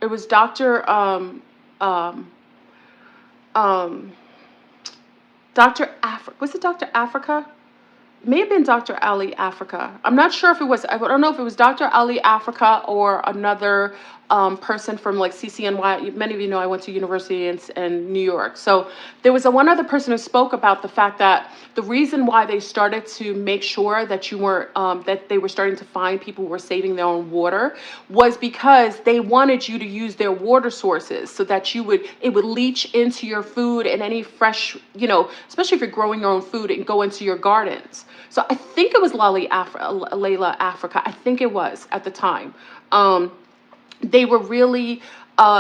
it was Dr. Um, um, Dr. Africa. Was it Dr. Africa? May have been Dr. Ali Africa. I'm not sure if it was, I don't know if it was Dr. Ali Africa or another person from like CCNY. Many of you know I went to university in New York. So there was one other person who spoke about the fact that the reason why they started to make sure that you weren't, that they were starting to find people who were saving their own water was because they wanted you to use their water sources so that it would leach into your food and any fresh, especially if you're growing your own food and go into your gardens. So I think it was Layla Africa. I think it was at the time. They were really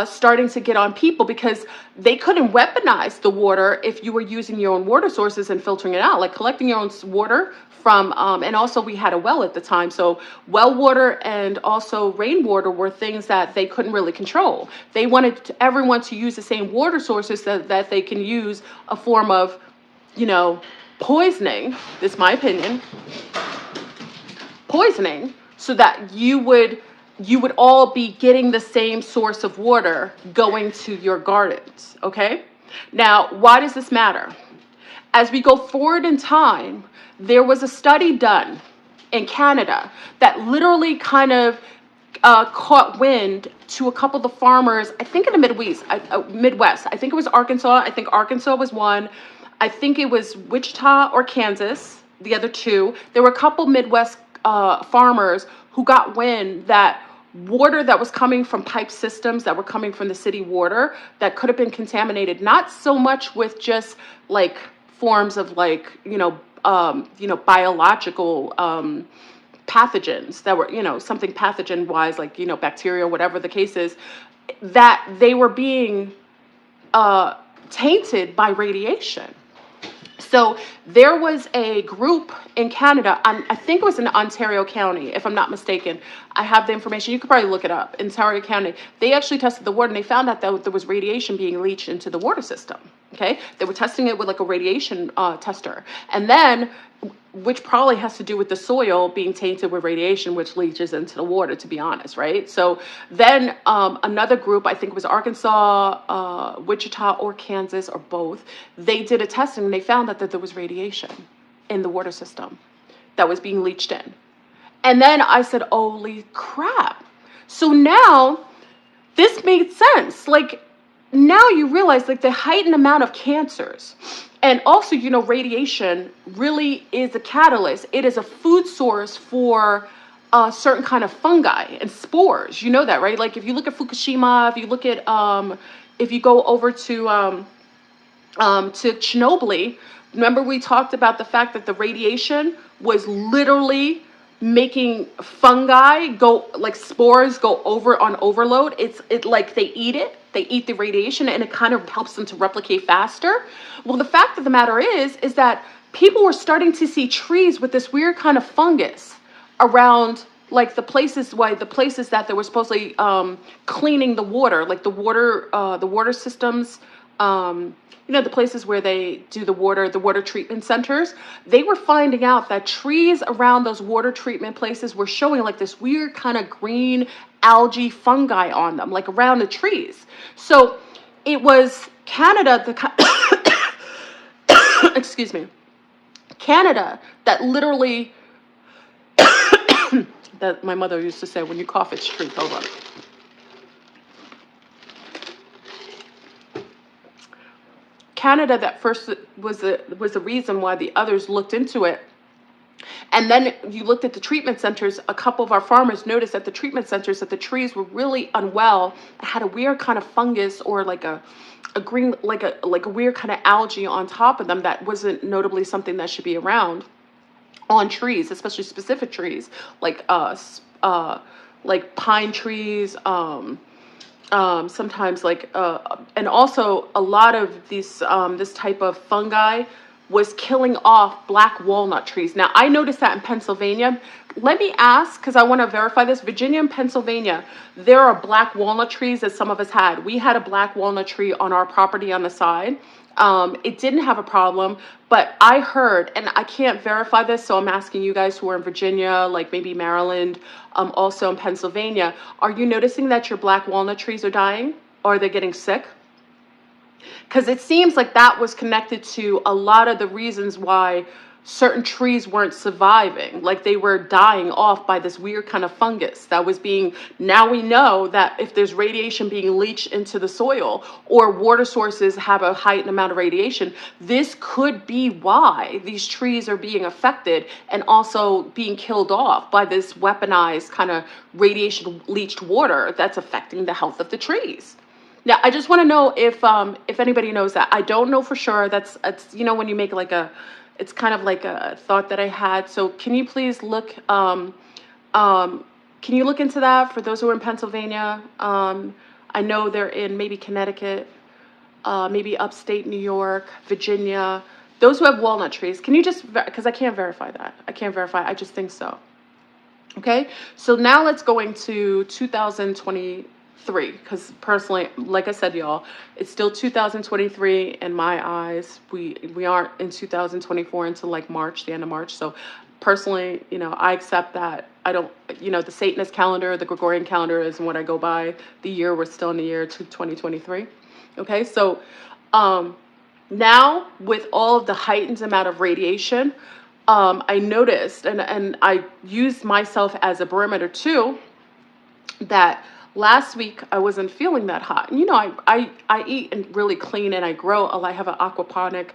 starting to get on people because they couldn't weaponize the water if you were using your own water sources and filtering it out, like collecting your own water from, and also we had a well at the time. So well water and also rainwater were things that they couldn't really control. They wanted everyone to use the same water sources that they can use a form of, poisoning, this is my opinion, poisoning, so that you would all be getting the same source of water going to your gardens, okay? Now, why does this matter? As we go forward in time, there was a study done in Canada that literally kind of caught wind to a couple of the farmers, I think in the Midwest. I think it was Arkansas. I think Arkansas was one. I think it was Wichita or Kansas, the other two. There were a couple Midwest farmers who got wind that water that was coming from pipe systems that were coming from the city water that could have been contaminated, not so much with just like forms of like, biological pathogens that were, something pathogen wise, like, bacteria, whatever the case is, that they were being tainted by radiation. So there was a group in Canada, I think it was in Ontario County, if I'm not mistaken. I have the information. You could probably look it up. In Ontario County, they actually tested the water and they found out that there was radiation being leached into the water system. Okay, they were testing it with like a radiation tester, and then, which probably has to do with the soil being tainted with radiation, which leaches into the water, to be honest, right? So then another group, I think it was Arkansas, Wichita, or Kansas, or both, they did a testing and they found that there was radiation in the water system that was being leached in. And then I said, holy crap. So now this made sense. Like, now you realize like the heightened amount of cancers, and also, radiation really is a catalyst. It is a food source for a certain kind of fungi and spores. You know that, right? Like if you look at Fukushima, if you look at, if you go over to Chernobyl, remember we talked about the fact that the radiation was literally making fungi go, like spores go over on overload. It like they eat the radiation and it kind of helps them to replicate faster. Well, the fact of the matter is that people were starting to see trees with this weird kind of fungus around like the places that they were supposedly cleaning the water, like the water systems, the places where they do the water treatment centers. They were finding out that trees around those water treatment places were showing like this weird kind of green algae fungi on them, like around the trees. So it was Canada, excuse me, Canada that literally, that my mother used to say, when you cough, it's truth. Hold on. Canada that first was the reason why the others looked into it. And then you looked at the treatment centers. A couple of our farmers noticed at the treatment centers that the trees were really unwell, had a weird kind of fungus or like a green, like a weird kind of algae on top of them that wasn't notably something that should be around on trees, especially specific trees like pine trees, sometimes like and also a lot of these this type of fungi was killing off black walnut trees. Now I noticed that in Pennsylvania, let me ask, because I want to verify this. Virginia and Pennsylvania, there are black walnut trees that some of us had. We had a black walnut tree on our property on the side. It didn't have a problem, but I heard, and I can't verify this, so I'm asking you guys who are in Virginia, like maybe Maryland, also in Pennsylvania, are you noticing that your black walnut trees are dying? Or are they getting sick? Because it seems like that was connected to a lot of the reasons why certain trees weren't surviving, like they were dying off by this weird kind of fungus that was being, now we know that if there's radiation being leached into the soil or water sources have a heightened amount of radiation, this could be why these trees are being affected and also being killed off by this weaponized kind of radiation leached water that's affecting the health of the trees. Now, I just want to know if anybody knows that. I don't know for sure. It's you know, when you make like a, it's kind of like a thought that I had. So can you please look, can you look into that for those who are in Pennsylvania? I know they're in maybe Connecticut, maybe upstate New York, Virginia. Those who have walnut trees, can you just, because I can't verify that. I can't verify. I just think so. Okay, so now let's go into 2023, because personally, like I said, y'all, it's still 2023 in my eyes. We aren't in 2024 until like March, the end of March. So personally, you know, I accept that. I don't, you know, the Satanist calendar, the Gregorian calendar isn't what I go by. The year, we're still in the year 2023. Okay, so now with all of the heightened amount of radiation, I noticed, and I used myself as a barometer too, that last week I wasn't feeling that hot. And you know, I eat and really clean, and I grow. I have an aquaponic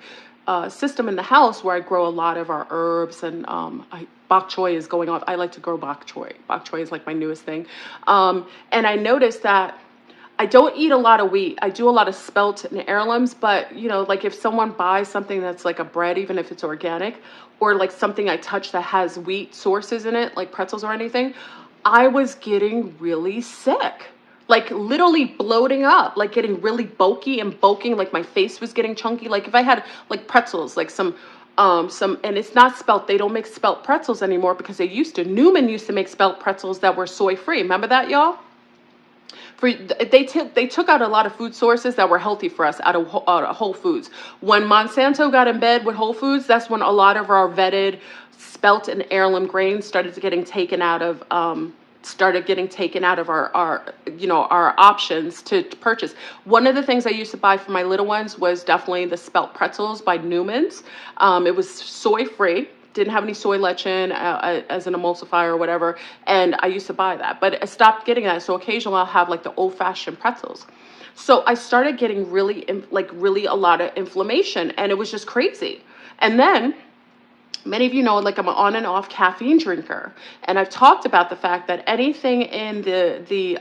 system in the house where I grow a lot of our herbs, and bok choy is going off. I like to grow bok choy. Bok choy is like my newest thing. And I noticed that I don't eat a lot of wheat. I do a lot of spelt and heirlooms, but you know, like if someone buys something that's like a bread, even if it's organic, or like something I touch that has wheat sources in it, like pretzels or anything, I was getting really sick, like literally bloating up, like getting really bulky and bulking, like my face was getting chunky. Like if I had like pretzels, like some, and it's not spelt, they don't make spelt pretzels anymore because they used to. Newman used to make spelt pretzels that were soy free. Remember that, y'all? They took out a lot of food sources that were healthy for us out of Whole Foods. When Monsanto got in bed with Whole Foods, that's when a lot of our vetted spelt and heirloom grains started getting taken out of our you know, our options to purchase. One of the things I used to buy for my little ones was definitely the spelt pretzels by Newman's. It was soy free. Didn't have any soy lecithin as an emulsifier or whatever, and I used to buy that, but I stopped getting that. So occasionally I'll have like the old-fashioned pretzels. So I started getting really a lot of inflammation, and it was just crazy. And then many of you know, like I'm an on and off caffeine drinker, and I've talked about the fact that anything in the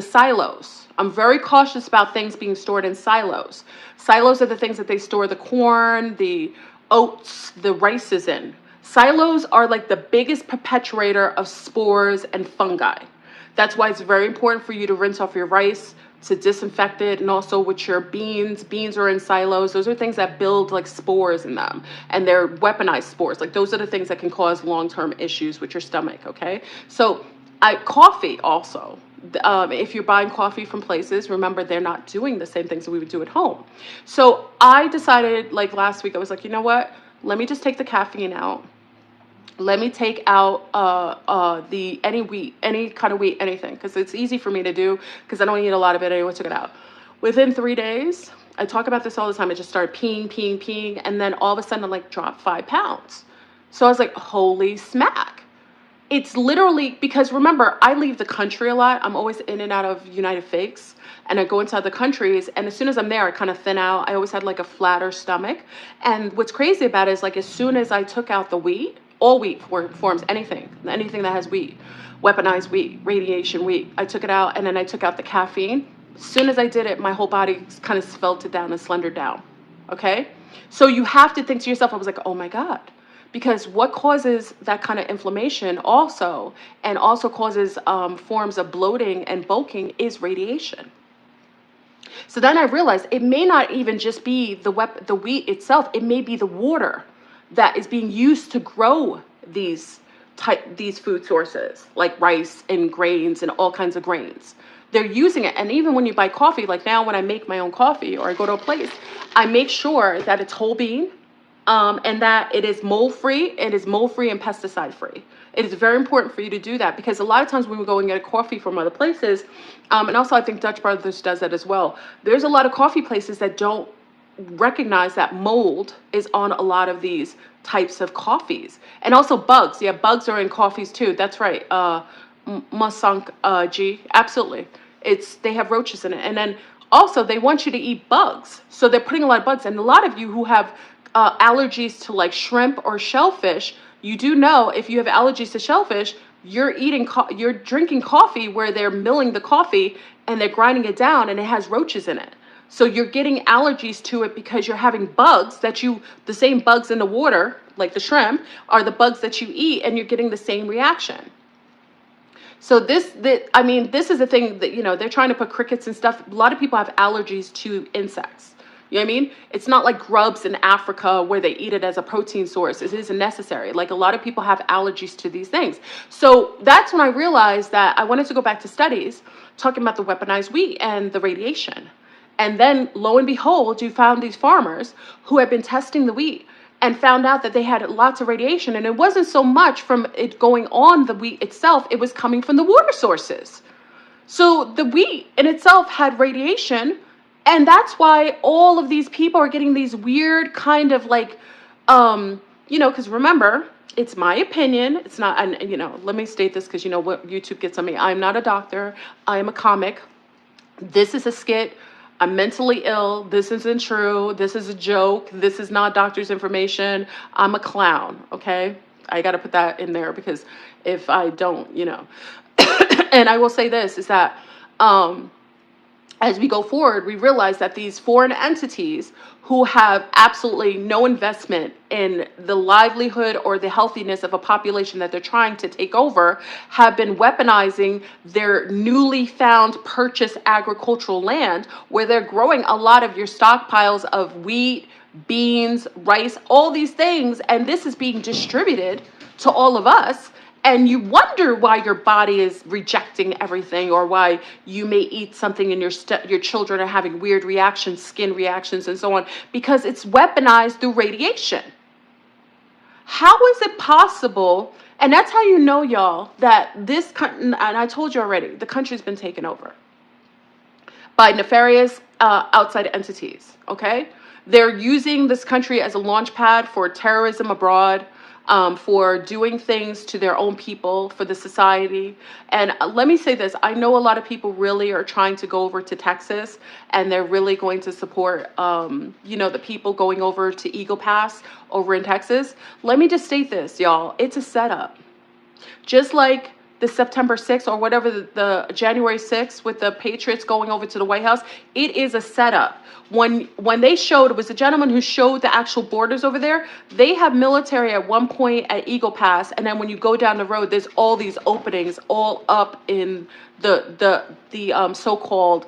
silos, I'm very cautious about things being stored in silos. Silos are the things that they store the corn, the oats, the rice is in. Silos are like the biggest perpetuator of spores and fungi. That's why it's very important for you to rinse off your rice, to disinfect it, and also with your beans. Beans are in silos. Those are things that build like spores in them, and they're weaponized spores. Like those are the things that can cause long-term issues with your stomach, okay? So coffee also. If you're buying coffee from places, remember they're not doing the same things that we would do at home. So I decided, like last week, I was like, you know what? Let me just take the caffeine out. Let me take out any wheat, any kind of wheat, anything, because it's easy for me to do because I don't eat a lot of it. Anyway, took it out. Within 3 days, I talk about this all the time. I just started peeing, and then all of a sudden I like dropped 5 pounds. So I was like, holy smack. It's literally because, remember, I leave the country a lot. I'm always in and out of United Fakes, and I go into other countries, and as soon as I'm there, I kind of thin out. I always had like a flatter stomach. And what's crazy about it is like as soon as I took out the wheat, all wheat forms, anything that has wheat, weaponized wheat, radiation wheat, I took it out, and then I took out the caffeine. As soon as I did it, my whole body kind of svelted down and slendered down, okay? So you have to think to yourself, I was like, oh my God. Because what causes that kind of inflammation also, and also causes forms of bloating and bulking, is radiation. So then I realized it may not even just be the wheat itself. It may be the water that is being used to grow these food sources like rice and grains and all kinds of grains. They're using it. And even when you buy coffee, like now when I make my own coffee or I go to a place, I make sure that it's whole bean, and that it is mold free. It is mold free and pesticide free. It is very important for you to do that, because a lot of times when we go and get a coffee from other places, and also I think Dutch Brothers does that as well, there's a lot of coffee places that don't recognize that mold is on a lot of these types of coffees. And also bugs. Yeah, bugs are in coffees too. That's right. Masank G. Absolutely. They have roaches in it. And then also they want you to eat bugs. So they're putting a lot of bugs. And a lot of you who have allergies to like shrimp or shellfish, you do know if you have allergies to shellfish, you're drinking coffee where they're milling the coffee and they're grinding it down and it has roaches in it. So you're getting allergies to it because you're having bugs the same bugs in the water, like the shrimp, are the bugs that you eat, and you're getting the same reaction. So this is the thing that, they're trying to put crickets and stuff. A lot of people have allergies to insects. You know what I mean? It's not like grubs in Africa where they eat it as a protein source. It isn't necessary. Like a lot of people have allergies to these things. So that's when I realized that I wanted to go back to studies talking about the weaponized wheat and the radiation. And then lo and behold, you found these farmers who had been testing the wheat and found out that they had lots of radiation. And it wasn't so much from it going on the wheat itself. It was coming from the water sources. So the wheat in itself had radiation. And that's why all of these people are getting these weird kind of like, because remember, it's my opinion. It's not, and let me state this because you know what YouTube gets on me. I'm not a doctor. I am a comic. This is a skit. I'm mentally ill. This isn't true. This is a joke. This is not doctor's information. I'm a clown, okay? I got to put that in there because if I don't, And I will say this, is that as we go forward, we realize that these foreign entities who have absolutely no investment in the livelihood or the healthiness of a population that they're trying to take over have been weaponizing their newly found purchased agricultural land, where they're growing a lot of your stockpiles of wheat, beans, rice, all these things, and this is being distributed to all of us. And you wonder why your body is rejecting everything, or why you may eat something and your children are having weird reactions, skin reactions, and so on, because it's weaponized through radiation. How is it possible? And that's how you know, y'all, that this country, and I told you already, the country's been taken over by nefarious outside entities, okay? They're using this country as a launch pad for terrorism abroad, for doing things to their own people, for the society. And let me say this, I know a lot of people really are trying to go over to Texas, and they're really going to support, the people going over to Eagle Pass over in Texas. Let me just state this, y'all, it's a setup. Just like the September 6th or whatever, the January 6th with the Patriots going over to the White House, it is a setup. When they showed, it was a gentleman who showed the actual borders over there. They have military at one point at Eagle Pass, and then when you go down the road, there's all these openings all up in the so-called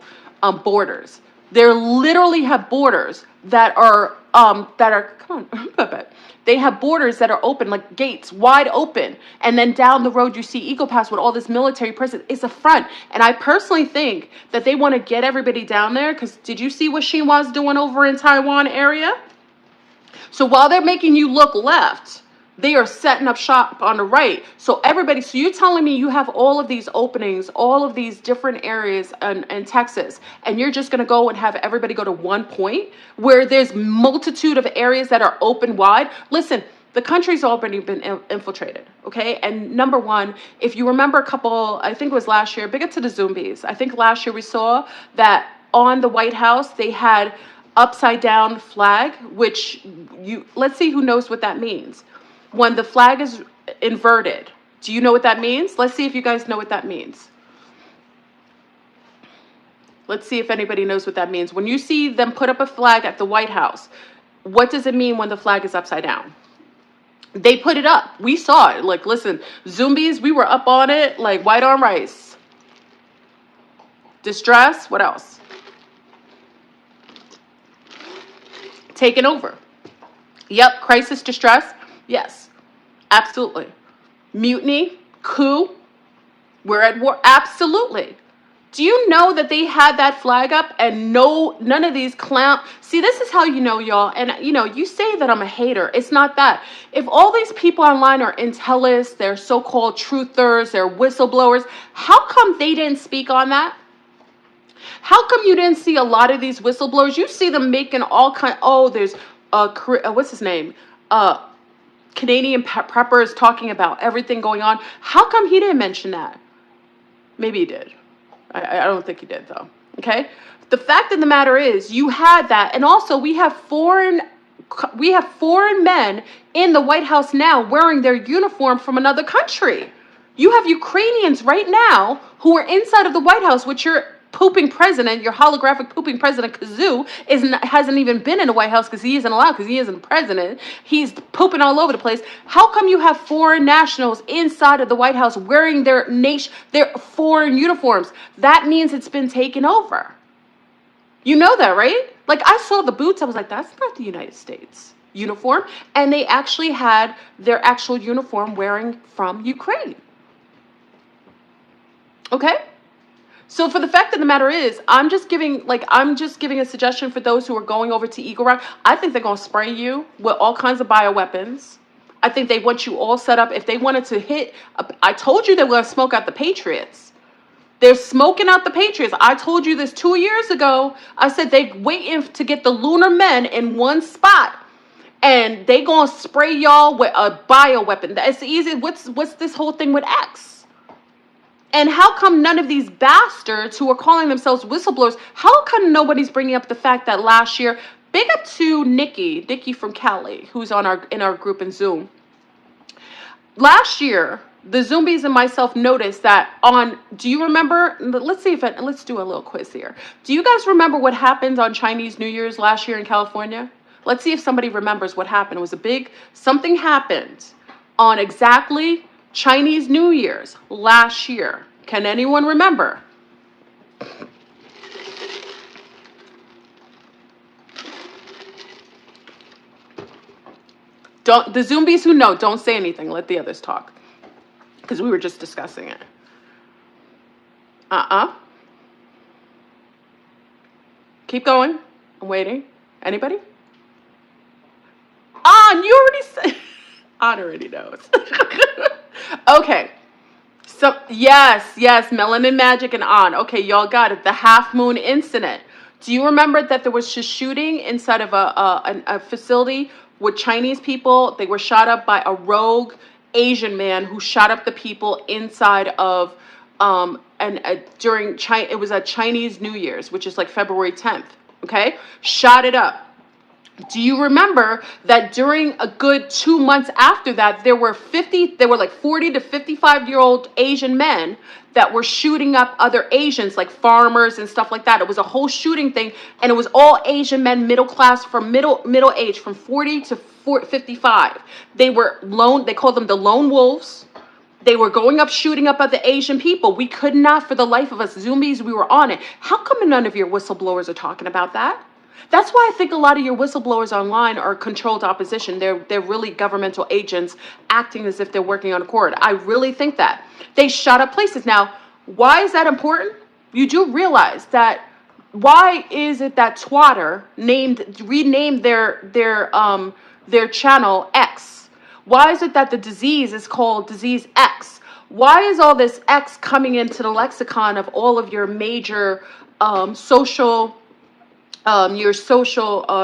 borders. They literally have borders that are come on, they have borders that are open, like gates, wide open. And then down the road, you see Eagle Pass with all this military presence. It's a front. And I personally think that they want to get everybody down there, because did you see what Xinhua's doing over in Taiwan area? So while they're making you look left, they are setting up shop on the right. So you're telling me you have all of these openings, all of these different areas in Texas, and you're just going to go and have everybody go to one point where there's multitude of areas that are open wide? Listen, the country's already been infiltrated, okay? And number one, if you remember I think it was last year, big up to the zombies. I think last year we saw that on the White House, they had upside down flag, which let's see who knows what that means. When the flag is inverted, do you know what that means? Let's see if you guys know what that means. Let's see if anybody knows what that means. When you see them put up a flag at the White House, what does it mean when the flag is upside down? They put it up. We saw it. Like, listen, zombies, we were up on it like white on rice. Distress, what else? Taken over. Yep, crisis, distress. Yes. Absolutely. Mutiny, coup, we're at war. Absolutely. Do you know that they had that flag up and none of these clown. See, this is how you know, y'all. And you say that I'm a hater. It's not that. If all these people online are intellists, they're so-called truthers, they're whistleblowers, how come they didn't speak on that? How come you didn't see a lot of these whistleblowers? You see them making all kind. Oh, there's what's his name? Canadian prepper is talking about everything going on. How come he didn't mention that? Maybe he did. I don't think he did, though. Okay? The fact of the matter is, you had that. And also, we have foreign men in the White House now wearing their uniform from another country. You have Ukrainians right now who are inside of the White House, which your pooping president, your holographic pooping president, Kazoo, hasn't even been in the White House because he isn't allowed, because he isn't president. He's pooping all over the place. How come you have foreign nationals inside of the White House wearing their foreign uniforms? That means it's been taken over. You know that, right? Like, I saw the boots. I was like, that's not the United States uniform. And they actually had their actual uniform wearing from Ukraine. Okay? So for the fact of the matter is, I'm just giving a suggestion for those who are going over to Eagle Rock. I think they're going to spray you with all kinds of bioweapons. I think they want you all set up. If they wanted to hit, I told you they were going to smoke out the Patriots. They're smoking out the Patriots. I told you this 2 years ago. I said they waiting to get the lunar men in one spot. And they going to spray y'all with a bioweapon. That's easy. What's this whole thing with X? And how come none of these bastards who are calling themselves whistleblowers, how come nobody's bringing up the fact that last year, big up to Nikki from Cali, who's in our group in Zoom. Last year, the Zombies and myself noticed that do you remember, let's do a little quiz here. Do you guys remember what happened on Chinese New Year's last year in California? Let's see if somebody remembers what happened. It was something happened on exactly Chinese New Year's last year. Can anyone remember? The Zombies who know, don't say anything. Let the others talk. Because we were just discussing it. Keep going. I'm waiting. Anybody? You already said. On already knows. Okay. So, yes, Melanin Magic and On. Okay, y'all got it. The Half Moon incident. Do you remember that there was a shooting inside of a facility with Chinese people? They were shot up by a rogue Asian man who shot up the people inside of it was a Chinese New Year's, which is like February 10th. Okay, shot it up. Do you remember that during a good 2 months after that, there were like 40 to 55-year-old Asian men that were shooting up other Asians, like farmers and stuff like that. It was a whole shooting thing, and it was all Asian men, middle class, from middle age, from 40 to 55. They called them the lone wolves. They were going up, shooting up other Asian people. We could not, for the life of us, Zoomies, we were on it. How come none of your whistleblowers are talking about that? That's why I think a lot of your whistleblowers online are controlled opposition. They're really governmental agents acting as if they're working on a court. I really think that. They shot up places. Now, why is that important? You do realize that. Why is it that Twitter renamed their channel X? Why is it that the disease is called Disease X? Why is all this X coming into the lexicon of all of your major social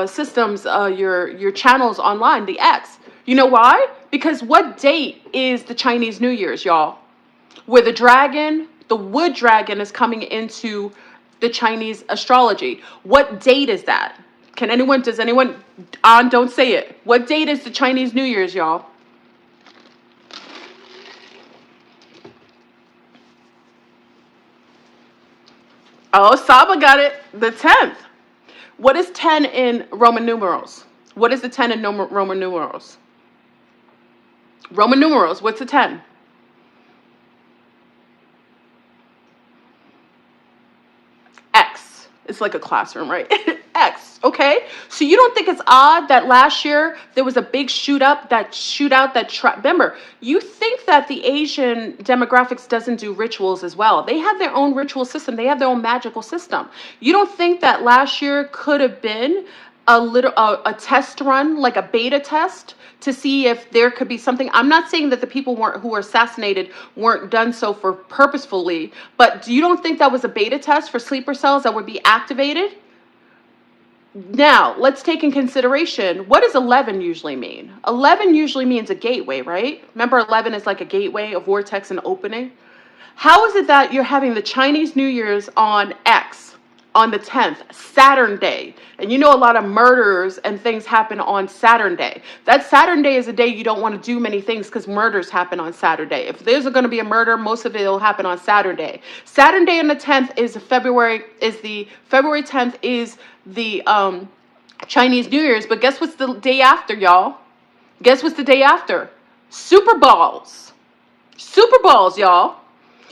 systems, your channels online, the X? You know why? Because what date is the Chinese New Year's, y'all? Where the wood dragon is coming into the Chinese astrology. What date is that? Does anyone, don't say it. What date is the Chinese New Year's, y'all? Oh, Saba got it. The 10th. What is 10 in Roman numerals? What is the 10 in Roman numerals? Roman numerals, what's the 10? X. It's like a classroom, right? X, okay? So you don't think it's odd that last year there was a big remember, you think that the Asian demographics doesn't do rituals as well. They have their own ritual system. They have their own magical system. You don't think that last year could have been a test run, like a beta test, to see if there could be something. I'm not saying that the people who were assassinated weren't done so for purposefully, but you don't think that was a beta test for sleeper cells that would be activated? Now, let's take in consideration, what does 11 usually mean? 11 usually means a gateway, right? Remember, 11 is like a gateway, a vortex, an opening. How is it that you're having the Chinese New Year's on X, on the 10th, Saturn Day? And you know a lot of murders and things happen on Saturn Day. That Saturn Day is a day you don't want to do many things because murders happen on Saturday. If there's going to be a murder, most of it will happen on Saturday. Saturn Day on the 10th is February 10th is the Chinese New Year's. But guess what's the day after, y'all? Guess what's the day after? Super Balls. Super Balls, y'all.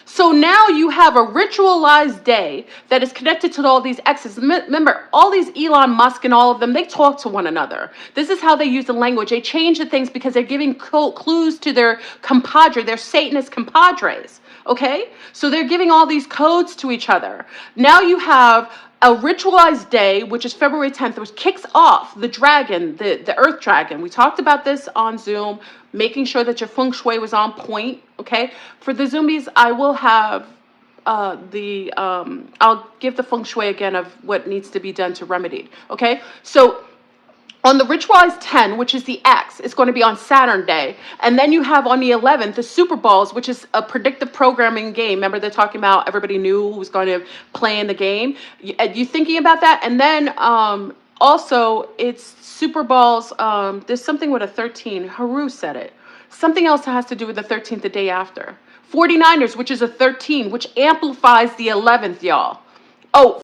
So now you have a ritualized day that is connected to all these X's. Remember, all these Elon Musk and all of them, they talk to one another. This is how they use the language. They change the things because they're giving clues to their compadre, their Satanist compadres. Okay? So they're giving all these codes to each other. Now you have a ritualized day, which is February 10th, which kicks off the dragon, the earth dragon. We talked about this on Zoom, making sure that your feng shui was on point, okay? For the Zoomies, I will have I'll give the feng shui again of what needs to be done to remedy, okay? So on the ritualized 10, which is the X, it's going to be on Saturn Day. And then you have on the 11th, the Super Balls, which is a predictive programming game. Remember, they're talking about everybody knew who was going to play in the game. You thinking about that? And then also, it's Super Balls. There's something with a 13. Haru said it. Something else that has to do with the 13th, the day after. 49ers, which is a 13, which amplifies the 11th, y'all. Oh,